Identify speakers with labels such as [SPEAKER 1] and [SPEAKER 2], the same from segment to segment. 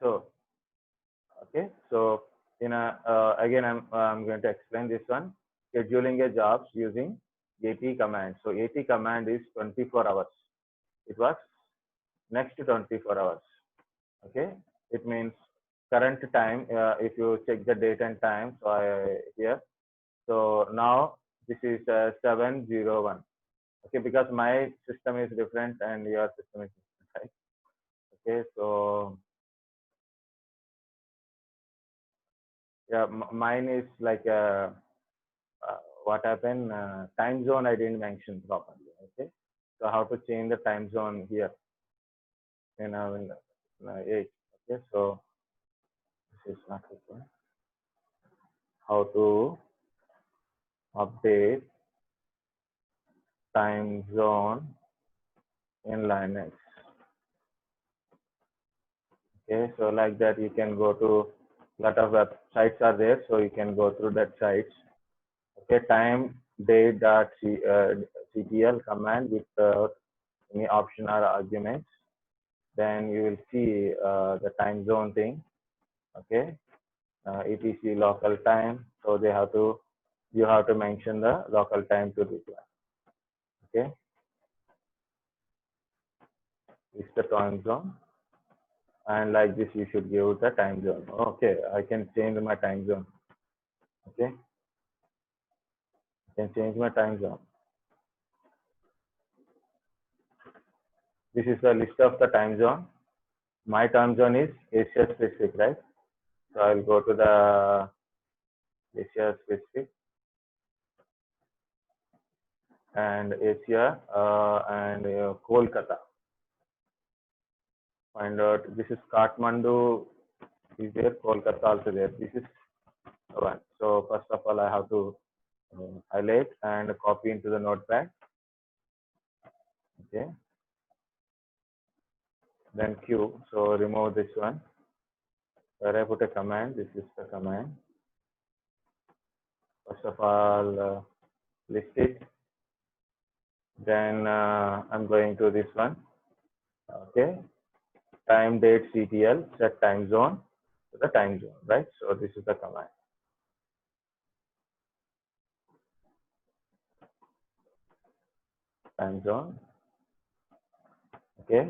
[SPEAKER 1] So okay, so in a again I'm going to explain this one, scheduling a jobs using AT command. So AT command is 24 hours. It was next 24 hours. Okay, it means current time. If you check the date and time, so here. So now this is 7:01. Okay, because my system is different and your system is different, right? Okay, so yeah, mine is like what happened, time zone I didn't mention properly. Okay, so how to change the time zone here in 8. Okay, so this is not okay. How to update time zone in Linux. Okay, so like that you can go to lot of websites are there, so you can go through that sites. Okay, time date.ctl command with any option or arguments. Then you will see the time zone thing. Okay, etc local time. So you have to mention the local time to reply. Okay, it's the time zone, and like this you should give the time zone. Okay, I can change my time zone. Okay, I can change my time zone. This is the list of the time zone. My time zone is Asia specific, right? So I'll go to the Asia specific and Asia and Kolkata. Find out this is Kathmandu is there, Kolkata also there. This is one. So first of all, I have to highlight and copy into the notepad. Okay. Then Q. So remove this one. Where I put a command, this is the command. First of all, list it. Then I'm going to this one. Okay. Time date CTL, set time zone to the time zone, right? So this is the command. Time zone. Okay.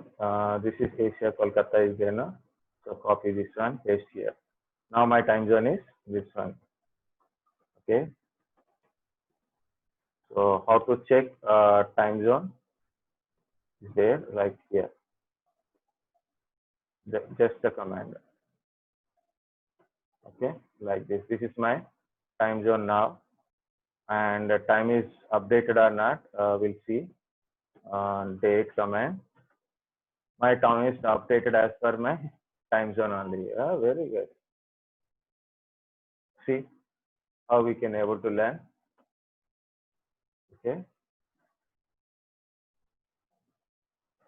[SPEAKER 1] This is Asia, Kolkata is there now. So copy this one, paste here. Now my time zone is this one. Okay. So how to check time zone is there, like here. Just the command. Okay, like this. This is my time zone now, and the time is updated or not. We'll see. Date command. My time is updated as per my time zone only. Very good. See how we can able to learn. Okay.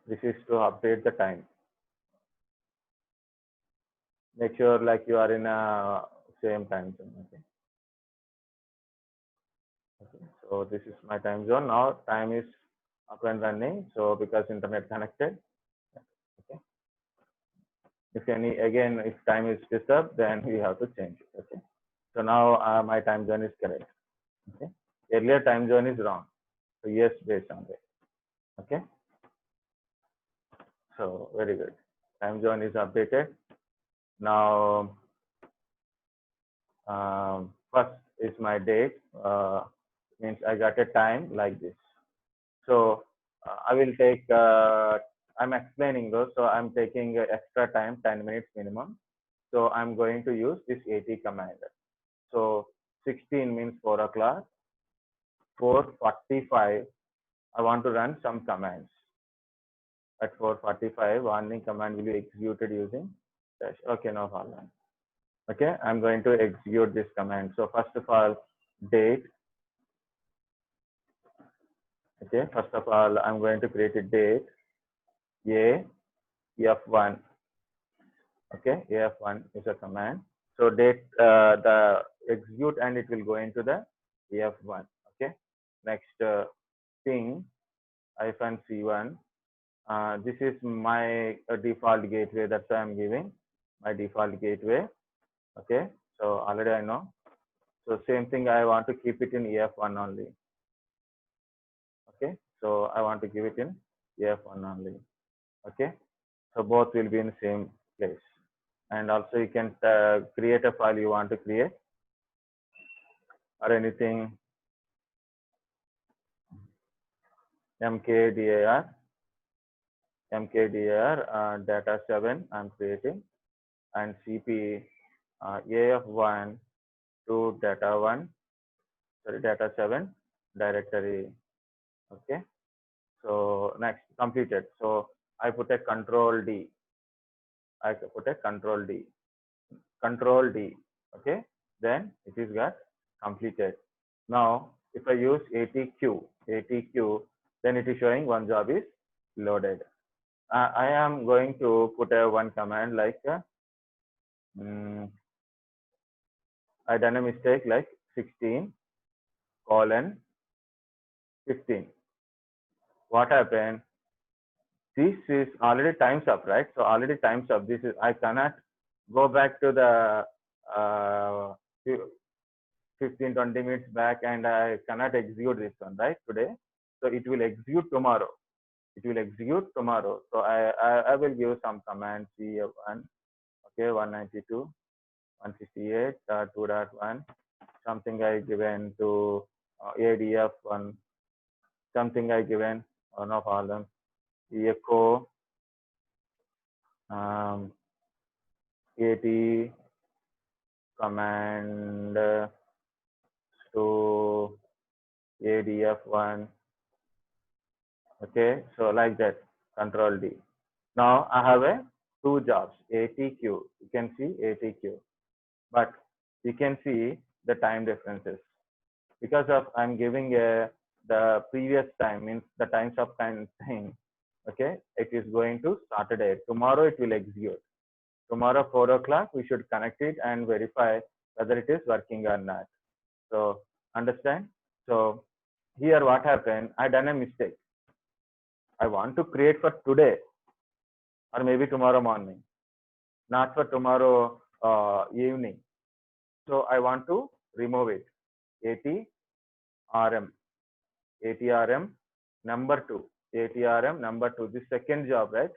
[SPEAKER 1] This is to update the time. Make sure like you are in a same time zone. Okay. Okay. So this is my time zone. Now time is up and running. So because internet connected. Okay. If if time is disturbed, then we have to change it. Okay. So now my time zone is correct. Okay. Earlier time zone is wrong. So yes, based on that. Okay. So very good. Time zone is updated. Now first is my date. Means I got a time like this. So I will take. I'm explaining those. So I'm taking extra time, 10 minutes minimum. So I'm going to use this AT command. So 16 means 4 o'clock. 4:45. I want to run some commands. At 4:45, warning command will be executed using dash. Okay, no problem. Okay, I'm going to execute this command. So first of all, date. Okay, first of all, I'm going to create a date. F1. Okay, F1 is a command. So date the execute and it will go into the F1. Okay, next ping -C1. This is my default gateway that I'm giving. my default gateway. Okay, so already I know. So same thing, I want to keep it in EF1 only. Okay, so I want to give it in EF1 only. Okay, so both will be in the same place. And also you can create a file you want to create or anything. mkdir data 7 I'm creating, and cp af1 to data 7 directory. Okay, so next completed. So I put a control D. Control D. Okay, then it is got completed. Now if I use ATQ, then it is showing one job is loaded. I am going to put a one command like I done a mistake like 16:15. What happened? This is already times up, right? So already times up. This is, I cannot go back to the 15-20 minutes back, and I cannot execute this one, right, today. So it will execute tomorrow. So I will give some commands. CF1, okay, 192.168.2.1. Something I given to ADF1. Something I given one of all them. Echo AT command to ADF1. Okay, so like that, control D. Now I have a two jobs, ATQ. You can see ATQ, but you can see the time differences because of I'm giving the previous time, means the times of time thing. Okay, it is going to Saturday. Tomorrow it will execute. Tomorrow 4 o'clock we should connect it and verify whether it is working or not. So understand? So here what happened? I done a mistake. I want to create for today or maybe tomorrow morning, not for tomorrow evening. So I want to remove it. ATRM number 2. ATRM number 2. This second job, right?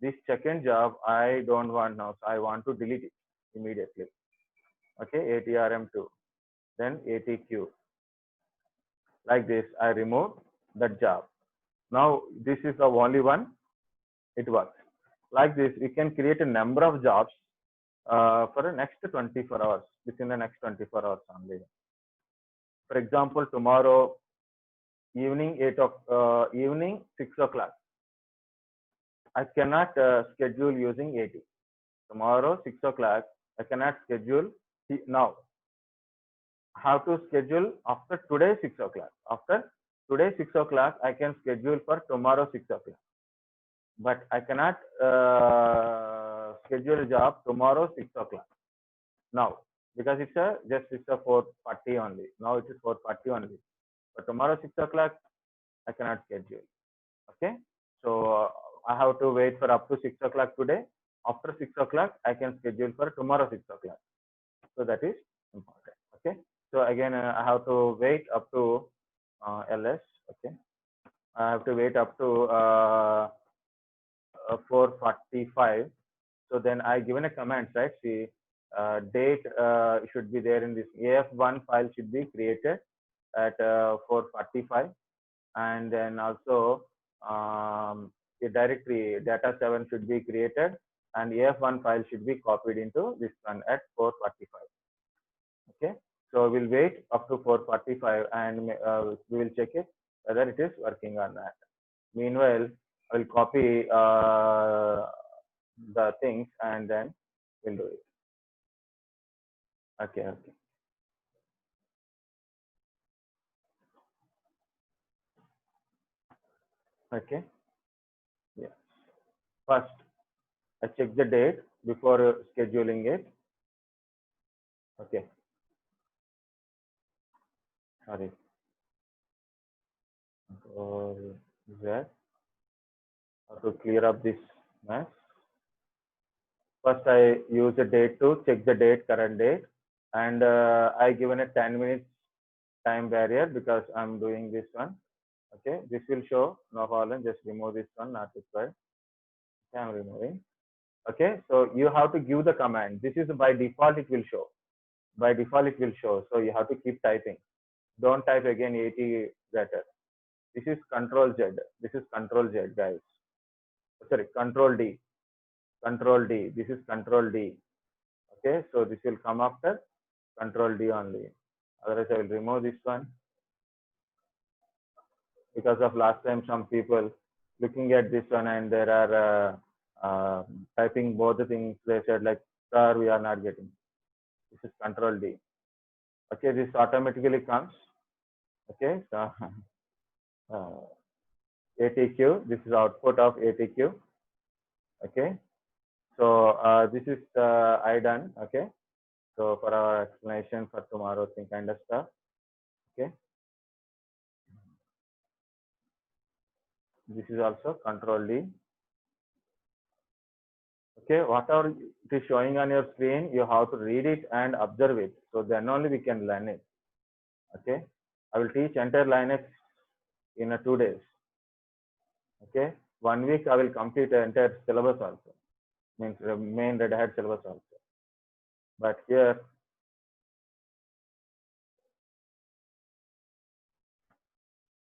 [SPEAKER 1] This second job I don't want now. So I want to delete it immediately. Okay, ATRM2. Then ATQ. Like this, I remove that job. Now this is the only one. It works. Like this, we can create a number of jobs for the next 24 hours, within the next 24 hours only. For example, tomorrow evening 6 o'clock, I cannot schedule using AT. Tomorrow 6 o'clock, I cannot schedule now. How to schedule after today 6 o'clock? After today 6 o'clock, I can schedule for tomorrow 6 o'clock. But I cannot schedule a job tomorrow 6 o'clock now, because it's a 4:40 only. Now it is 4:40 only. But tomorrow 6 o'clock, I cannot schedule. Okay, so I have to wait for up to 6 o'clock today. After 6 o'clock, I can schedule for tomorrow 6 o'clock. So that is important. Okay, so again, I have to wait up to ls. Okay, I have to wait up to 4:45. So then I given a command, right? See, date should be there in this AF1 file should be created at 4:45, and then also the directory data 7 should be created, and AF1 file should be copied into this one at 4:45. Okay, so we'll wait up to 4:45 and we will check it whether it is working or not. Meanwhile, I will copy the things and then we'll do it. Okay. Okay. Yeah. First, I check the date before scheduling it. Okay. Sorry. Z. How to clear up this mess. First, I use the date to check the date, current date, and I given a 10 minutes time barrier because I'm doing this one. Okay, this will show, no problem. Just remove this one, not required. Okay, I'm removing. Okay, so you have to give the command. This is by default, it will show. By default, it will show. So you have to keep typing. Don't type again 80 letter. This is Control Z. This is Control Z, guys. Sorry, Control D. Control D. This is Control D. Okay, so this will come after Control D only. Otherwise, I will remove this one because of last time some people looking at this one and there are typing both the things. They said like, sir, we are not getting. This is Control D. Okay, this automatically comes. Okay, so ATQ. This is output of ATQ. Okay, so this is I done. Okay, so for our explanation for tomorrow thing kind of stuff. Okay, this is also Control D. Okay, whatever it is showing on your screen, you have to read it and observe it. So then only we can learn it. Okay, I will teach entire Linux in 2 days. Okay, 1 week I will complete the entire syllabus also, means the main Red Hat syllabus also. But here,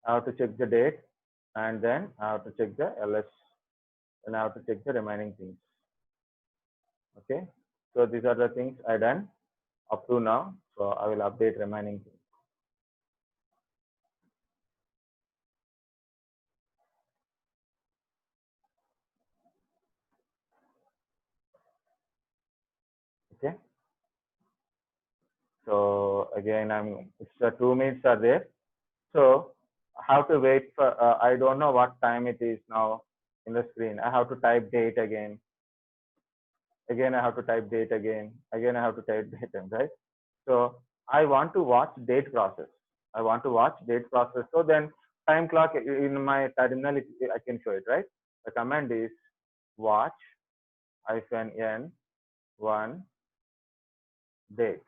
[SPEAKER 1] I have to check the date and then I have to check the LS and I have to check the remaining things. Okay, so these are the things I done up to now. So I will update remaining things. Okay, so again, it's 2 minutes are there. So I have to wait for, I don't know what time it is now in the screen. I have to type date again. Again, I have to type date again. Again, I have to type date, right? So I want to watch date process. I want to watch date process. So then time clock in my terminal, I can show it, right? The command is watch -n 1 date.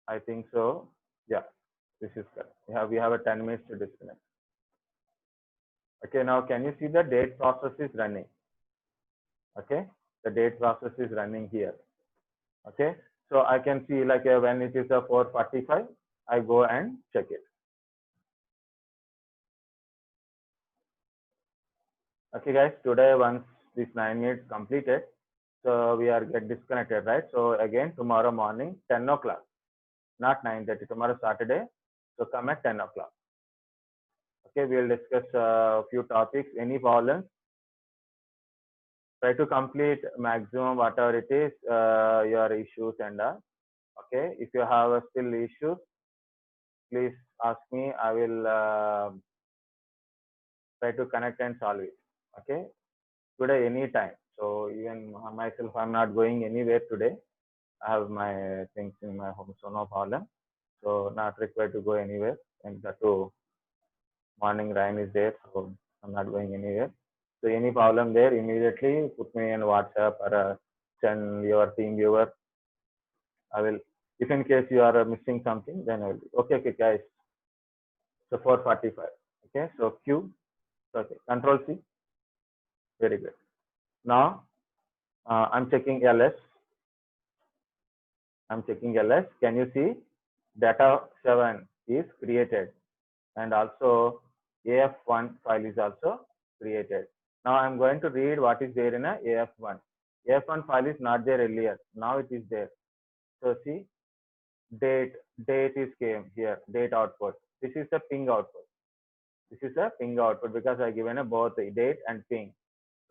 [SPEAKER 1] I think so. Yeah, this is correct. We have a 10 minutes to disconnect. Okay, now can you see the date process is running? Okay, the date process is running here. Okay, so I can see like when it is a 4:45, I go and check it. Okay, guys, today once this 9 minutes completed, so we are get disconnected, right? So again, tomorrow morning, 10 o'clock, not 9:30. Tomorrow Saturday, so come at 10 o'clock. Okay, we'll discuss a few topics. Any problems? Try to complete maximum whatever it is, your issues and okay. If you have still issues, please ask me. I will try to connect and solve it. Okay, today anytime. So even myself, I'm not going anywhere today. I have my things in my home, so no problem. So not required to go anywhere. And the two morning rain is there, so I'm not going anywhere. So any problem there, immediately put me in WhatsApp or send your team viewer. I will. If in case you are missing something, then I will. Okay, guys. So 4:45. Okay, so Q. Okay, Control C. Very good. Now I'm checking LS. I'm checking LS. Can you see data 7 is created and also AF1 file is also created. Now I'm going to read what is there in a AF1. AF1 file is not there earlier. Now it is there. So see, date is came here, date output. This is the ping output. This is a ping output because I given a both date and ping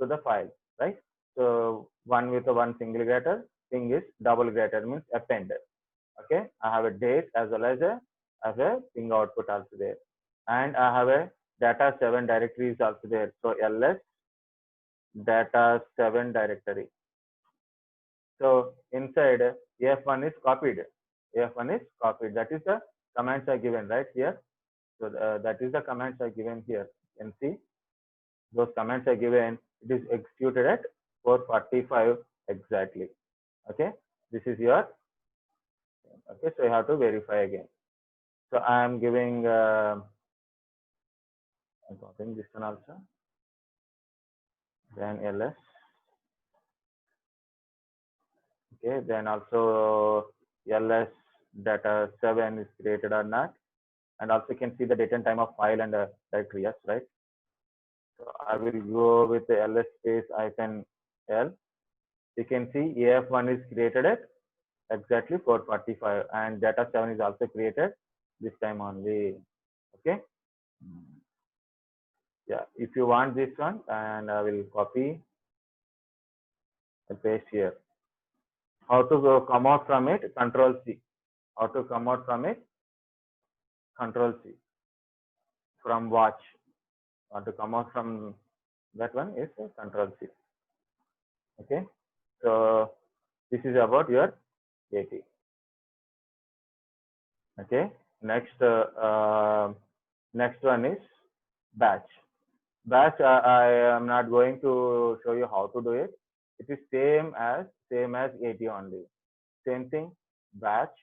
[SPEAKER 1] to the file, right? So one with a one single getter, ping is double getter, means appended. Okay, I have a date as well as a ping output also there, and I have a data 7 directory is also there. So ls data 7 directory. So inside AF1 is copied. AF1 is copied. That is the commands are given right here. So that is the commands are given here. You can see those commands are given. It is executed at 4:45 exactly. Okay, this is your, okay, so you have to verify again. So I am giving, I'm copying this one also, then ls, okay, then also ls data 7 is created or not, and also you can see the date and time of file and directory, yes, right? So I will go with the ls space -l. You can see AF1 is created at exactly 4:45, and data 7 is also created this time only. Okay. Yeah. If you want this one, and I will copy and paste here. How to go come out from it? Control C. How to come out from it? Control C. From watch. How to come out from that one is Control C. Okay. So this is about your AT. Okay. Next one is batch. Batch, I am not going to show you how to do it. It is same as AT only. Same thing. Batch,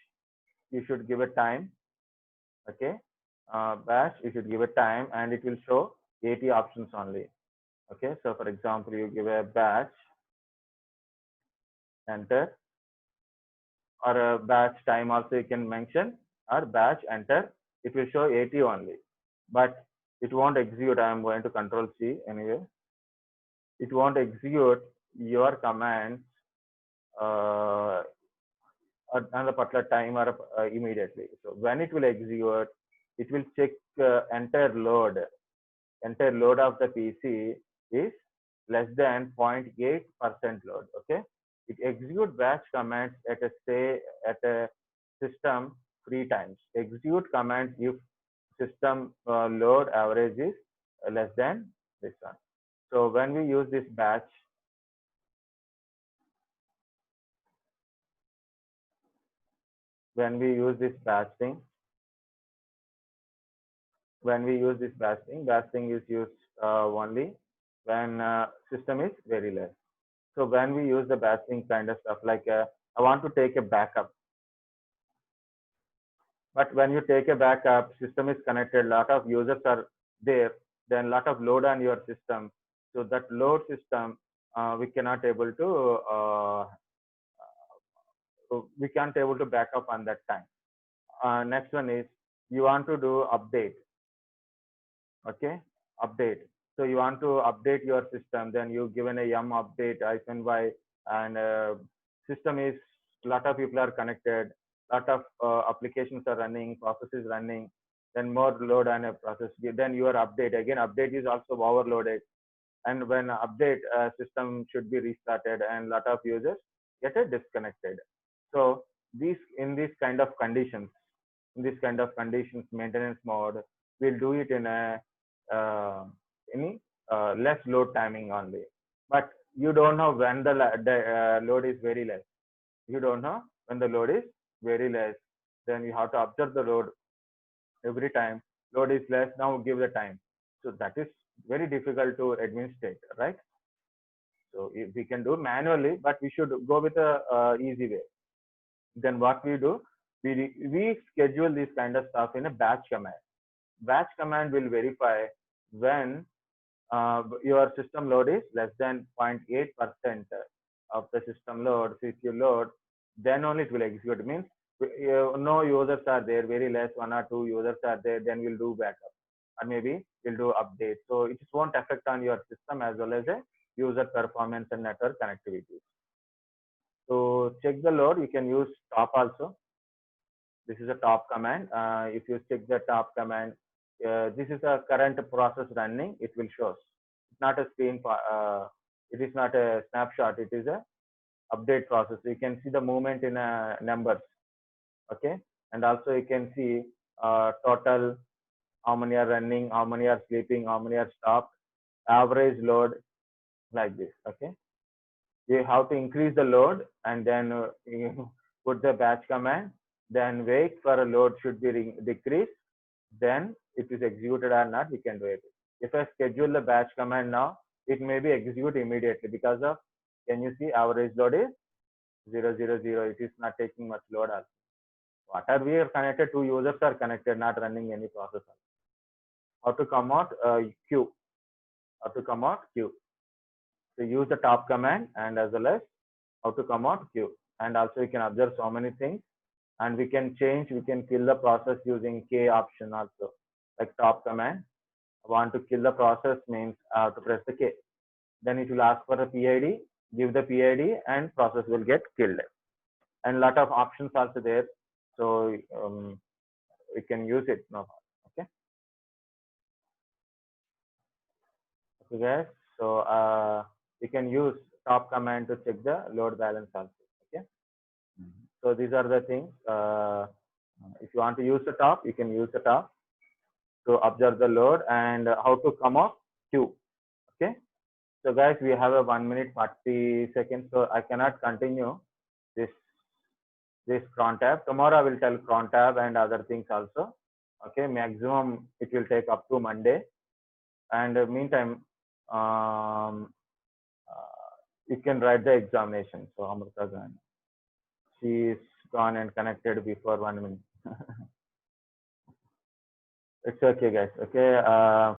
[SPEAKER 1] you should give a time. Okay. Batch, you should give a time, and it will show AT options only. Okay. So for example, you give a batch, enter, or a batch time also you can mention, or batch, enter. It will show AT only, but it won't execute. I am going to Control C anyway. It won't execute your commands at a particular time or immediately. So when it will execute, it will check entire load. Entire load of the PC is less than 0.8% load. Okay, it execute batch commands at a system 3 times. Execute commands if system load average is less than this one. So when we use this batch, when we use this batch thing, batch thing is used only when system is very less. So when we use the batch thing kind of stuff, like I want to take a backup, but when you take a backup, system is connected, lot of users are there, then lot of load on your system. So that load system, we cannot able to we can't able to back up on that time. Next one is you want to do update. Okay, update. So you want to update your system, then you given a yum update -y, and system is, lot of people are connected, lot of applications are running, processes running, then more load on a process. Then your update again, update is also overloaded, and when update, system should be restarted, and lot of users get disconnected. So in these kind of conditions, maintenance mode, we'll do it in a any less load timing only. But you don't know when the load is very less. You don't know when the load is very less. Then you have to observe the load every time. Load is less, now give the time. So that is very difficult to administrate, right? So if we can do manually, but we should go with a easy way. Then what we do, we schedule this kind of stuff in a batch command. Batch command will verify when your system load is less than 0.8% of the system load. So if you load, then only it will execute. It means no users are there, very less, 1 or 2 users are there, then we'll do backup, or maybe we'll do update. So it won't affect on your system as well as a user performance and network connectivity. So check the load, you can use top also. This is a top command. If you check the top command, this is a current process running, it will show. It's not a screen, it is not a snapshot, it is a update process. You can see the movement in numbers. Okay, and also you can see total, how many are running, how many are sleeping, how many are stopped, average load, like this. Okay, you have to increase the load, and then you put the batch command, then wait for a load should be decreased, then it is executed or not, we can do it. If I schedule the batch command now, it may be executed immediately because of Can you see average load is 0, 0, 0. It is not taking much load also. Whatever we are connected, two users are connected, not running any process. How to come out queue? How to come out queue? So use the top command and as well as how to come out queue. And also you can observe so many things, and we can change, we can kill the process using K option also, like top command. Want to kill the process means to press the K. Then it will ask for the PID, give the PID, and process will get killed. And lot of options also there, so we can use it now. Okay. Okay, guys. So you can use top command to check the load balance also. Okay. So these are the things. If you want to use the top, you can use the top to observe the load and how to come off queue. Okay. So guys, we have a 1 minute 40 seconds, so I cannot continue this cron tab. Tomorrow I will tell cron tab and other things also. Okay, maximum it will take up to Monday. And meantime, you can write the examination. So Amrita Gandhi, she is gone and connected before 1 minute. It's okay, guys. Okay.